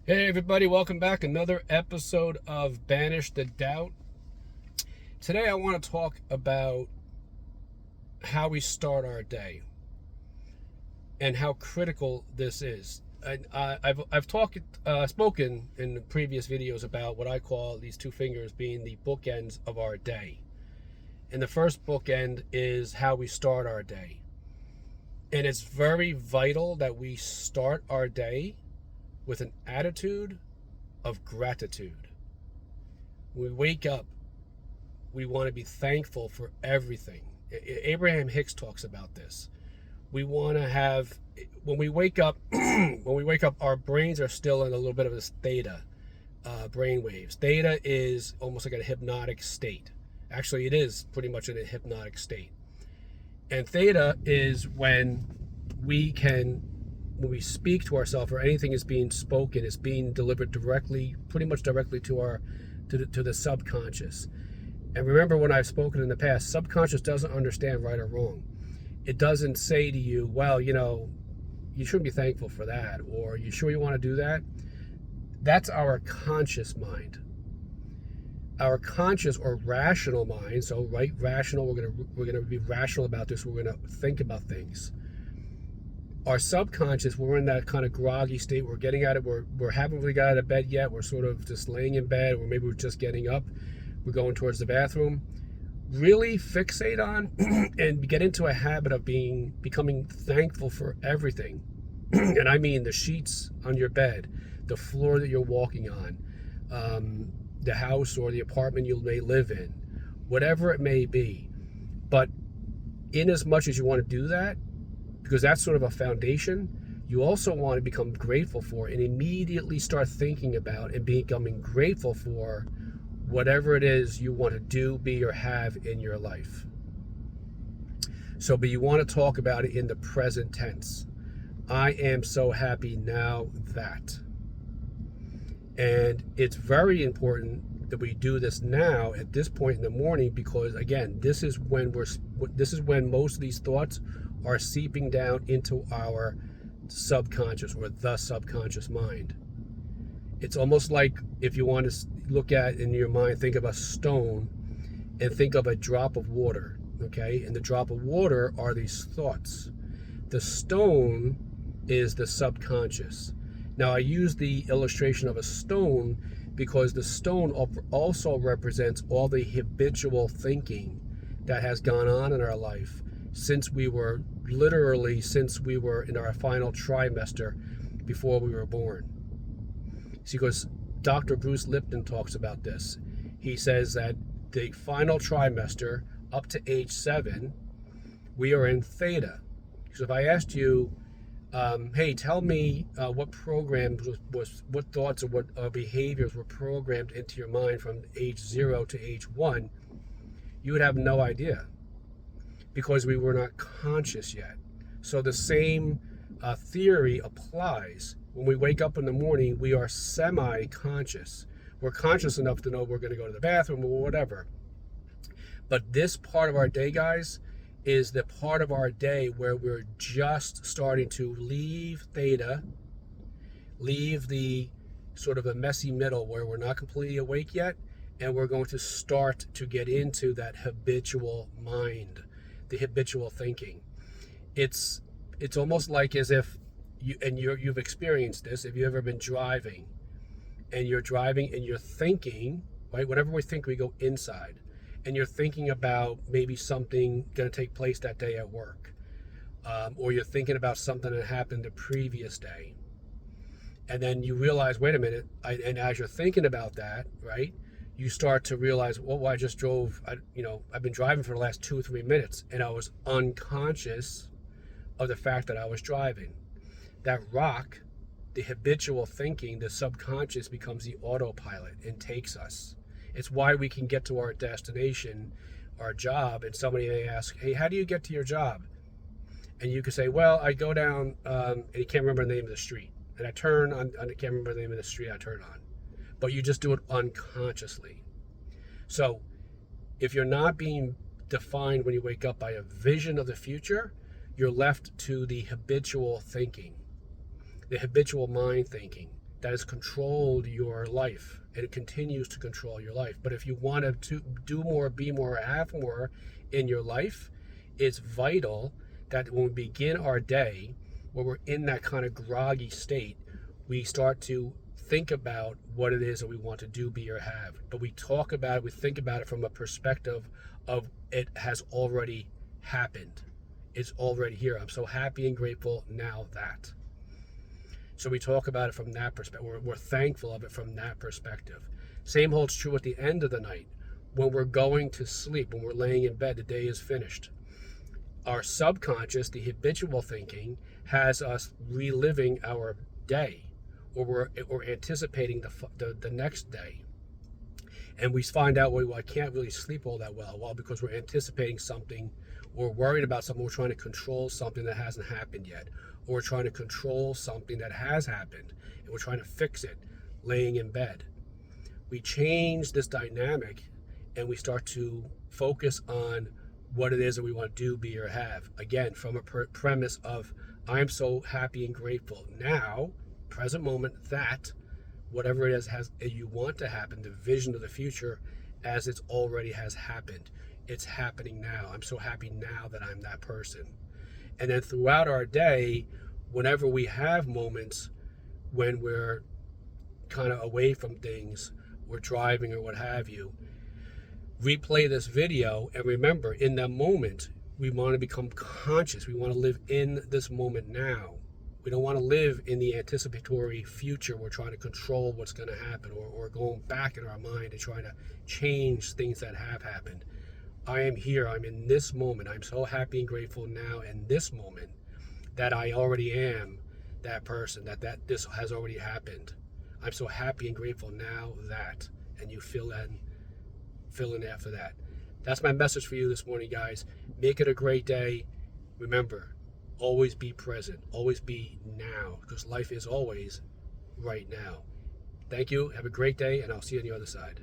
Hey everybody, welcome back. Another episode of Banish the Doubt. Today I want to talk about how we start our day and how critical this is. I've spoken in previous videos about what I call these two fingers being the bookends of our day. And the first bookend is how we start our day. And it's very vital that we start our day with an attitude of gratitude. When we wake up, we want to be thankful for everything. Abraham Hicks talks about this. We want to have, when we wake up, our brains are still in a little bit of this theta brain waves. Theta is almost like a hypnotic state. Actually, it is pretty much in a hypnotic state. And theta is when we speak to ourselves, or anything is being spoken, it's being delivered directly, pretty much directly to the subconscious. And remember, when I've spoken in the past, subconscious doesn't understand right or wrong. It doesn't say to you, well, you shouldn't be thankful for that, or you sure you want to do that? That's our conscious mind. Our conscious or rational mind, so right, rational, we're gonna be rational about this, we're gonna think about things. Our subconscious, we're in that kind of groggy state, we're getting out of, we haven't really got out of bed yet, we're sort of just laying in bed, or maybe we're just getting up, we're going towards the bathroom. Really fixate on and get into a habit of becoming thankful for everything. And I mean the sheets on your bed, the floor that you're walking on, the house or the apartment you may live in, whatever it may be. But in as much as you want to do that, because that's sort of a foundation, you also want to become grateful for and immediately start thinking about and becoming grateful for whatever it is you want to do, be, or have in your life. But you want to talk about it in the present tense. I am so happy now that. And it's very important that we do this now at this point in the morning, because again, this is when most of these thoughts are seeping down into our subconscious, or the subconscious mind. It's almost like, if you want to look at in your mind, think of a stone and think of a drop of water, okay? And the drop of water are these thoughts. The stone is the subconscious. Now, I use the illustration of a stone because the stone also represents all the habitual thinking that has gone on in our life since we were in our final trimester before we were born. See, because Dr. Bruce Lipton talks about this. He says that the final trimester, up to age 7, we are in theta. So if I asked you, hey, tell me what programs what thoughts or what behaviors were programmed into your mind from age 0 to age 1, you would have no idea, because we were not conscious yet. So the same theory applies. When we wake up in the morning, we are semi-conscious. We're conscious enough to know we're going to go to the bathroom or whatever. But this part of our day, guys, is the part of our day where we're just starting to leave theta, leave the sort of a messy middle where we're not completely awake yet, and we're going to start to get into that habitual mind, the habitual thinking. It's almost like as if you've experienced this. If you've ever been driving and you're thinking, right? Whenever we think, we go inside, and you're thinking about maybe something going to take place that day at work, or you're thinking about something that happened the previous day, and then you realize, wait a minute, and as you're thinking about that, right, you start to realize, well, I just drove, I've been driving for the last 2 or 3 minutes, and I was unconscious of the fact that I was driving. That rock, the habitual thinking, the subconscious, becomes the autopilot and takes us. It's why we can get to our destination, our job, and somebody may ask, hey, how do you get to your job? And you can say, well, I go down, and you can't remember the name of the street. And I turn on, I can't remember the name of the street I turn on. But you just do it unconsciously. So if you're not being defined when you wake up by a vision of the future, you're left to the habitual thinking, the habitual mind thinking. that has controlled your life, and it continues to control your life. But if you want to do more, be more, have more in your life, it's vital that when we begin our day, when we're in that kind of groggy state, we start to think about what it is that we want to do, be, or have. But we talk about it, we think about it from a perspective of it has already happened. It's already here. I'm so happy and grateful now that. So we talk about it from that perspective. We're thankful of it from that perspective. Same holds true at the end of the night. When we're going to sleep, when we're laying in bed, the day is finished. Our subconscious, the habitual thinking, has us reliving our day, or we're anticipating the next day. And we find out, well, I can't really sleep all that well. Well, because we're anticipating something, we're worried about something, we're trying to control something that hasn't happened yet, or we're trying to control something that has happened, and we're trying to fix it laying in bed. We change this dynamic, and we start to focus on what it is that we want to do, be, or have. Again, from a premise of, I'm so happy and grateful now, present moment, that whatever it is you want to happen, the vision of the future, as it's already has happened. It's happening now. I'm so happy now that I'm that person. And then throughout our day, whenever we have moments when we're kind of away from things, we're driving or what have you, replay this video and remember, in that moment, we want to become conscious. We want to live in this moment now. We don't want to live in the anticipatory future. We're trying to control what's going to happen, or going back in our mind and trying to change things that have happened. I am here. I'm in this moment. I'm so happy and grateful now in this moment that I already am that person, that this has already happened. I'm so happy and grateful now that, and you fill in after that. That's my message for you this morning, guys. Make it a great day. Remember, always be present. Always be now, because life is always right now. Thank you. Have a great day, and I'll see you on the other side.